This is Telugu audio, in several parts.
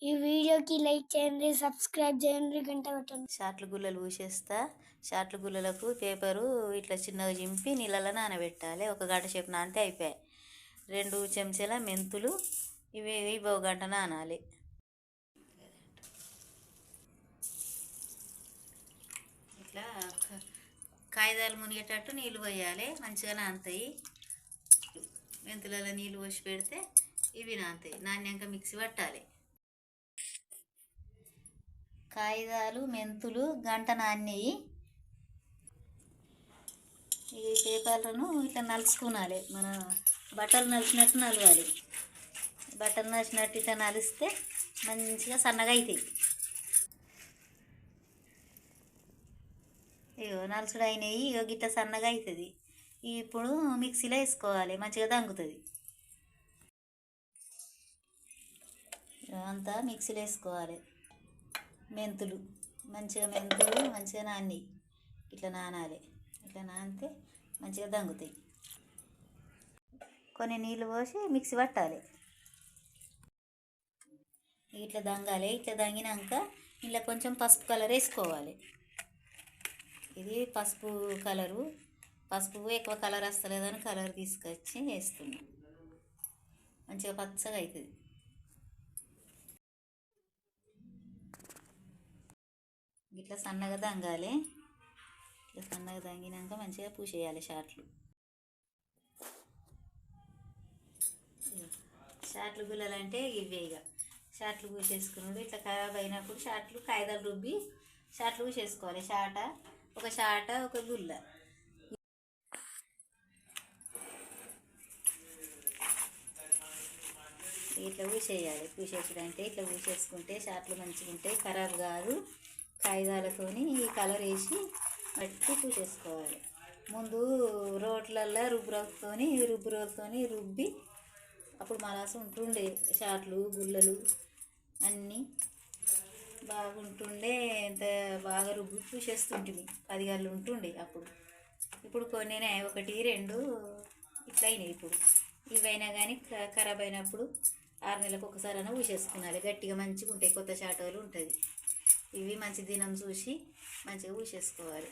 ఈ వీడియోకి లైక్ చేయండి, సబ్స్క్రైబ్ చేయండి, గంట కొట్టండి. షార్ట్లు గుల్లలు పూసేస్తా. షార్ట్లు గుల్లలకు పేపరు ఇట్లా చిన్నగా చింపి నీళ్ళలో నానబెట్టాలి. ఒక గంట సేపు నానితే అయిపోయాయి. 2 చెంచాల మెంతులు, ఇవి ఒక గంట నానాలి. ఇట్లా కాగితాలు మునిగేటట్టు నీళ్ళు పోయాలి, మంచిగా నానుతాయి. మెంతులలో నీళ్ళు పోసి పెడితే ఇవి నానుతాయి. నాణ్యంగా మిక్సీ పట్టాలి. కాగితాలు మెంతులు గంట నానేయి. ఈ పేపర్లను ఇట్లా నలుచుకోవాలి. మన బట్టలు నలిచినట్టు నలవాలి. బట్టలు నలిచినట్టు ఇట్లా నలిస్తే మంచిగా సన్నగా అవుతాయి. ఇగో నలుచుడు అయినాయి. ఇగో గిట్ట సన్నగా అవుతుంది. ఇప్పుడు మిక్సీలో వేసుకోవాలి, మంచిగా దంగుతుంది. అంతా మిక్సీలో వేసుకోవాలి. మెంతులు మంచిగా నాని ఇట్లా నానాలి. ఇట్లా నానితే మంచిగా దంగుతాయి. కొన్ని నీళ్ళు పోసి మిక్సీ పట్టాలి. ఇట్లా దంగాలి. ఇట్లా దంగినాక ఇలా కొంచెం పసుపు కలర్ వేసుకోవాలి. ఇది పసుపు కలరు. పసుపు ఎక్కువ కలర్ వస్తలేదని కలర్ తీసుకొచ్చి వేస్తున్నాం. మంచిగా పచ్చగా అవుతుంది. ఇట్లా సన్నగా దంగాలి. ఇట్లా సన్నగా దంగినాక మంచిగా పూసేయాలి షార్ట్లు. షార్ట్లు గుల్లలు అంటే ఇవే. ఇక షార్ట్లు పూసేసుకున్నాడు. ఇట్లా ఖరాబ్ అయినప్పుడు షార్ట్లు కాగితాలు రుబ్బి షార్ట్లు పూసేసుకోవాలి. ఒక షాట ఒక గుల్ల. ఇట్లా పూసేయాలి. పూసేసుడంటే ఇట్లా పూసేసుకుంటే షార్ట్లు మంచిగా ఉంటాయి, ఖరాబ్ కాదు. కాగితాలతోని ఈ కలర్ వేసి పట్టి పూసేసుకోవాలి. ముందు రోట్లల్లో రుబ్బురోలతోని రుబ్బి అప్పుడు మలాసు ఉంటుండే. షార్ట్లు గుల్లలు అన్నీ బాగుంటుండే. ఎంత బాగా రుబ్బి పూసేస్తుంటుంది. 10 గళ్ళు ఉంటుండే అప్పుడు. ఇప్పుడు కొన్ని 1 2 ఇట్లా అయినాయి. ఇప్పుడు ఇవైనా కానీ ఖరాబ్ అయినప్పుడు 6 నెలలకు ఒకసారి అయినా పూసేసుకోవాలి. గట్టిగా మంచిగా ఉంటాయి. కొత్త షాటోలు ఉంటుంది. ఇవి మంచి దినం చూసి మంచిగా పూసేసుకోవాలి.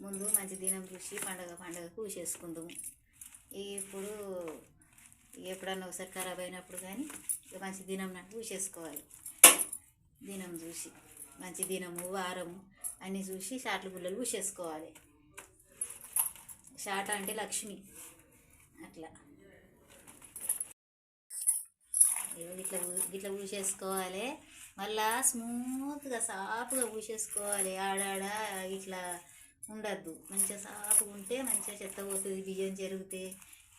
ముందు మంచి దినం చూసి పండగకు పూసేసుకుందాము. ఇప్పుడు ఎప్పుడన్నా ఒకసారి ఖరాబ్ అయినప్పుడు కానీ మంచి దినం నాకు పూసేసుకోవాలి. దినం చూసి మంచి దినము వారము అన్నీ చూసి షార్ట్లు గుల్లలు పూసేసుకోవాలి. షాట అంటే లక్ష్మి. అట్లా ఇట్లా పూసేసుకోవాలి. మళ్ళా స్మూత్గా సాఫ్గా పూసేసుకోవాలి. ఆడాడ ఇట్లా ఉండద్దు. మంచిగా సాఫ్గా ఉంటే మంచిగా చెత్త పోతుంది. బియ్యం జరిగితే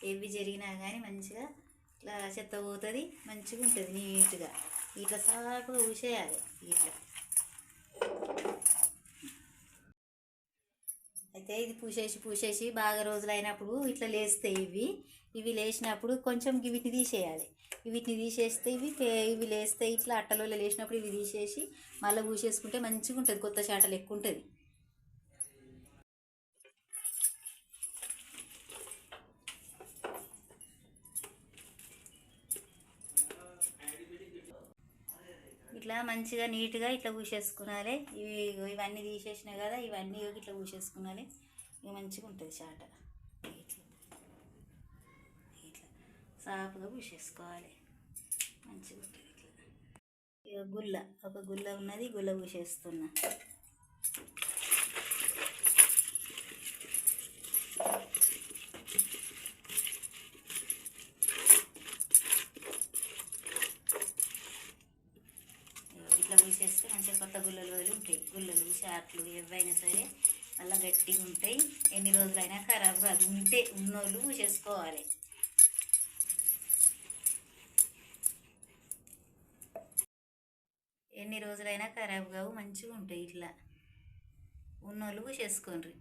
ఏవి జరిగినా కానీ మంచిగా ఇట్లా చెత్త పోతుంది, మంచిగా ఉంటుంది నీట్గా. ఇట్లా సాఫ్గా పూసేయాలి. ఇట్లా అయితే ఇది పూసేసి బాగా రోజులు అయినప్పుడు ఇట్లా లేస్తాయి. ఇవి లేచినప్పుడు కొంచెం వీటిని తీసేయాలి. వీటిని తీసేస్తే ఇవి లేస్తాయి. ఇట్లా అట్టలో లేచినప్పుడు ఇవి తీసేసి మళ్ళీ పూసేసుకుంటే మంచిగా ఉంటుంది. కొత్త షాటలు ఎక్కువ ఉంటుంది. ఇట్లా మంచిగా నీట్గా ఇట్లా పూసేసుకోవాలి. ఇవన్నీ తీసేసినా కదా, ఇవన్నీ ఇట్లా పూసేసుకోవాలి. ఇక మంచిగా ఉంటుంది షాట. ఇట్లా సాఫ్గా పూసేసుకోవాలి. మంచిగా ఉంటుంది. ఇట్లా ఇక ఒక గుల్ల ఉన్నది. గుల్ల పూసేస్తున్నా. ఇట్లా పూసేస్తే మంచిగా కొత్త గుల్లలు ఉంటాయి. గుల్లలు షార్ట్లు ఏవైనా సరే మళ్ళీ గట్టిగా ఉంటాయి. ఎన్ని రోజులైనా ఖరాబ్ కాదు. ఉన్నోళ్ళు పూసేసుకోవాలి. ఎన్ని రోజులైనా ఖరాబ్ కావు, మంచిగా ఉంటాయి. ఇట్లా ఉన్నోళ్ళు పూసేసుకోండి.